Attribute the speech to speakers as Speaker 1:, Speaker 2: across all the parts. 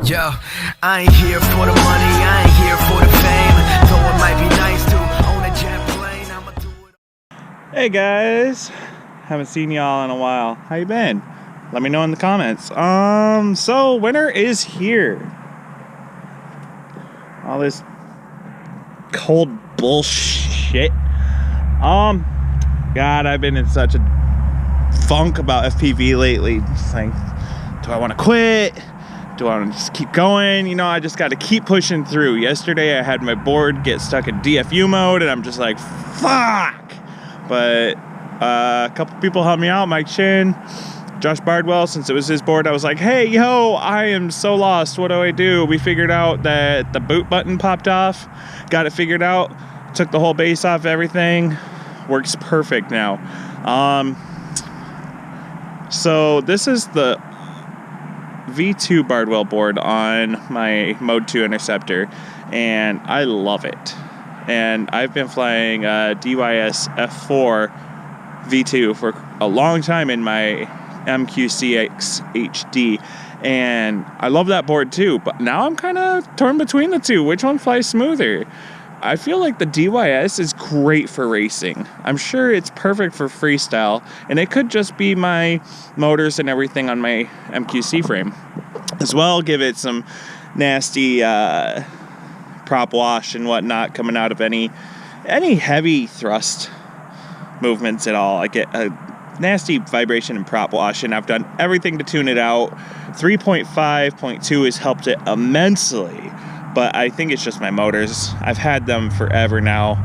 Speaker 1: Yo, I ain't here for the money, I ain't here for the fame. Though it might be nice to own a jet plane, I'ma do it.
Speaker 2: Hey guys, haven't seen y'all in a while. How you been? Let me know in the comments. So winter is here. All this cold bullshit. God, I've been in such a funk about FPV lately. Just like, do I want to quit? Do I want to just keep going? You know, I just got to keep pushing through. Yesterday, I had my board get stuck in DFU mode, and I'm just like, fuck! But a couple people helped me out. Mike Chin, Josh Bardwell, since it was his board, I was like, hey, yo, I am so lost. What do I do? We figured out that the boot button popped off. Got it figured out. Took the whole base off everything. Works perfect now. So this is the V2 Bardwell board on my Mode 2 Interceptor, and I love it. And I've been flying DYS F4 V2 for a long time in my MQCX HD, and I love that board too, but now I'm kind of torn between the two. Which one flies smoother? I feel like the DYS is great for racing. I'm sure it's perfect for freestyle, and it could just be my motors and everything on my MQC frame as well. Give it some nasty prop wash and whatnot coming out of any heavy thrust movements at all. I get a nasty vibration and prop wash, and I've done everything to tune it out. 3.5.2 has helped it immensely, but I think it's just my motors. I've had them forever now.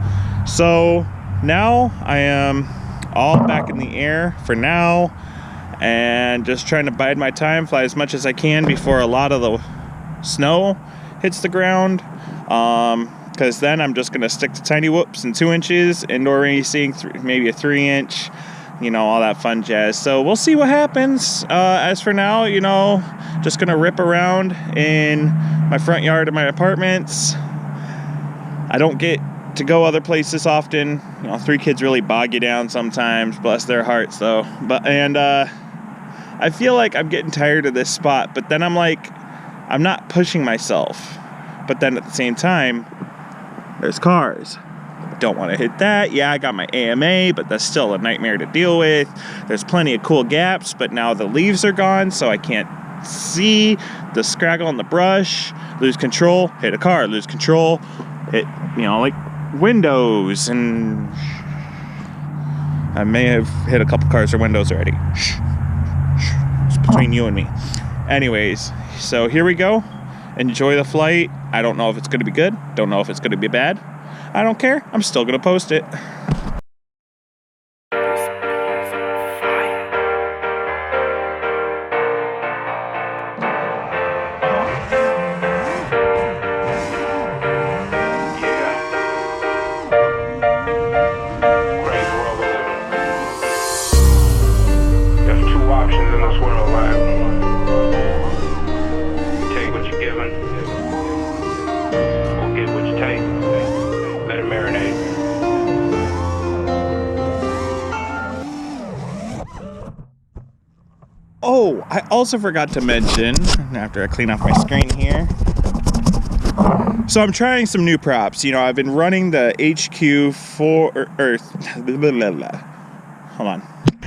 Speaker 2: So now I am all back in the air for now, and just trying to bide my time, fly as much as I can before a lot of the snow hits the ground. Because then I'm just going to stick to tiny whoops and 2 inches, indoor racing, maybe a 3-inch, you know, all that fun jazz. So we'll see what happens. As for now, you know, just going to rip around in my front yard of my apartments. I don't get to go other places often. You know, 3 kids really bog you down sometimes, bless their hearts though. And I feel like I'm getting tired of this spot, but then I'm like, I'm not pushing myself. But then at the same time, there's cars. Don't want to hit that. Yeah, I got my AMA, but that's still a nightmare to deal with. There's plenty of cool gaps, but now the leaves are gone, so I can't see the scraggle in the brush. Lose control, hit a car. Lose control, hit, you know, like windows, and I may have hit a couple cars or windows already. It's between you and me. Anyways, so here we go. Enjoy the flight. I don't know if it's going to be good. Don't know if it's going to be bad. I don't care. I'm still going to post it. Oh, I also forgot to mention, after I clean off my screen here, so I'm trying some new props. You know, I've been running the hold on.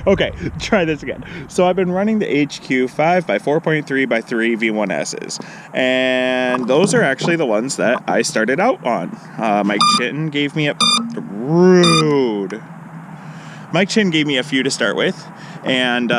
Speaker 2: Okay, try this again. So I've been running the HQ 5x4.3x3 V1Ss, and those are actually the ones that I started out on. Mike Chin gave me a Mike Chin gave me a few to start with, and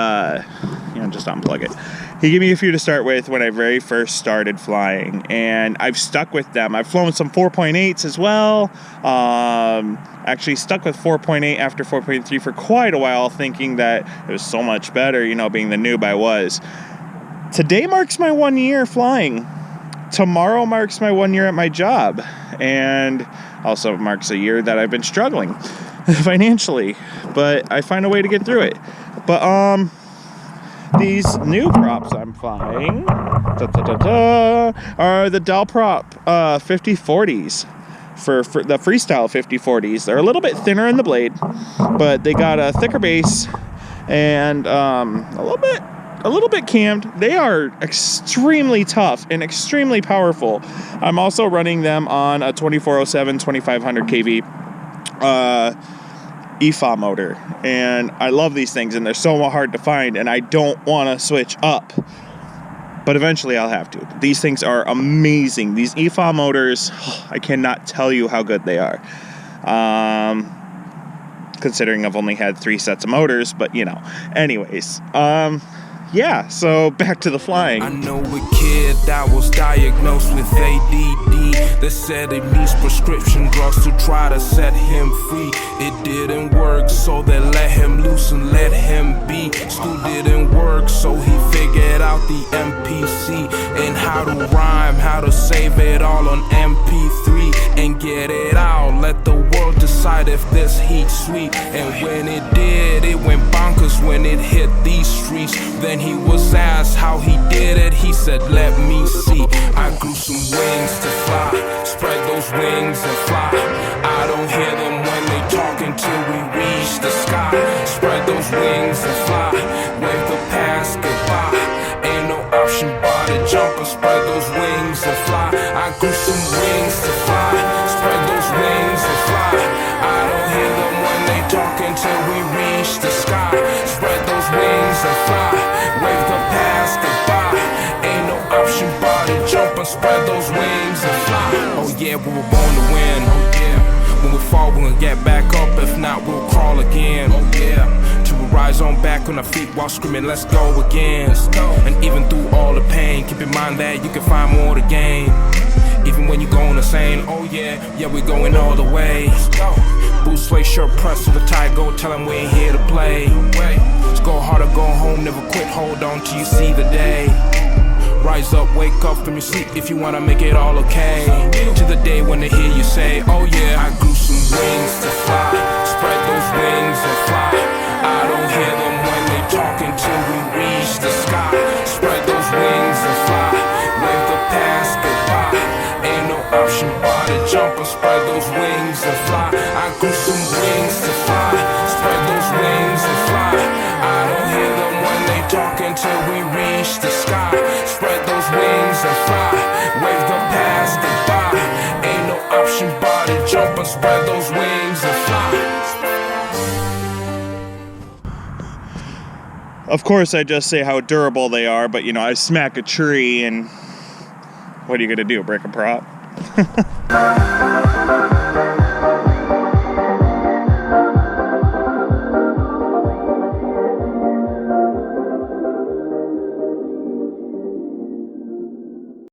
Speaker 2: you know, just unplug it. He gave me a few to start with when I very first started flying, and I've stuck with them. I've flown some 4.8s as well. Actually stuck with 4.8 after 4.3 for quite a while, thinking that it was so much better, you know, being the noob I was. Today marks my 1 year flying. Tomorrow marks my 1 year at my job, and also marks a year that I've been struggling financially, but I find a way to get through it. But these new props I'm flying are the Dalprop 5040s for the freestyle 5040s. They're a little bit thinner in the blade, but they got a thicker base and a little bit a little bit cammed. They are extremely tough and extremely powerful. I'm also running them on a 2407 2500 kV EFA motor, and I love these things, and they're so hard to find, and I don't want to switch up, but eventually I'll have to. These things are amazing. These EFA motors, I cannot tell you how good they are. Considering I've only had 3 sets of motors, but you know. Anyways, yeah, so back to the flying.
Speaker 3: I know a kid that was diagnosed with ADD. They said he needs prescription drugs to try to set him free. It didn't work, so they let him loose and let him be. School didn't work, so he figured out the MPC and how to rhyme, how to save it all on MP3 and get it out. Let the world decide if this heat's sweet. And when it did, it went bonkers when it hit these streets. Then he was asked how he did it. He said, let me see. I grew some wings to fly, spread those wings and fly. I don't hear them when they talk until we reach the sky. Spread those wings and fly, wave the past goodbye. Ain't no option but to jump and spread those wings and fly. I grew some wings to fly, spread those wings and fly. I don't hear them when they talk until we reach the sky. Spread those wings and fly, wave the past goodbye. Ain't no option but to jump and spread those wings and fly. Oh yeah, we were born to win. Oh yeah, when we fall we'll get back up. If not, we'll crawl again. Oh yeah, till we rise on back on our feet while screaming, let's go again. And even through all the pain, keep in mind that you can find more to gain. Even when you're going insane, oh yeah, we're going all the way. Boot sway, shirt press to the tie, go tell them we ain't here to play. Let's go hard or go home, never quit, hold on till you see the day. Rise up, wake up from your sleep if you wanna make it all okay. To the day when they hear you say, oh yeah, I grew some wings to fly, spread those wings and fly. I don't hear them when they talk until we reach the sky. Spread those wings and fly, wave the past goodbye. Ain't no option but to jump and spread those wings and fly. I grew some wings to fly, spread those wings and fly. I don't hear them when they talk until we reach the sky. Spread those wings and fly, wave the past goodbye. Ain't no option but to jump and spread those wings and fly.
Speaker 2: Of course, I just say how durable they are, but you know, I smack a tree and what are you gonna do, break a prop?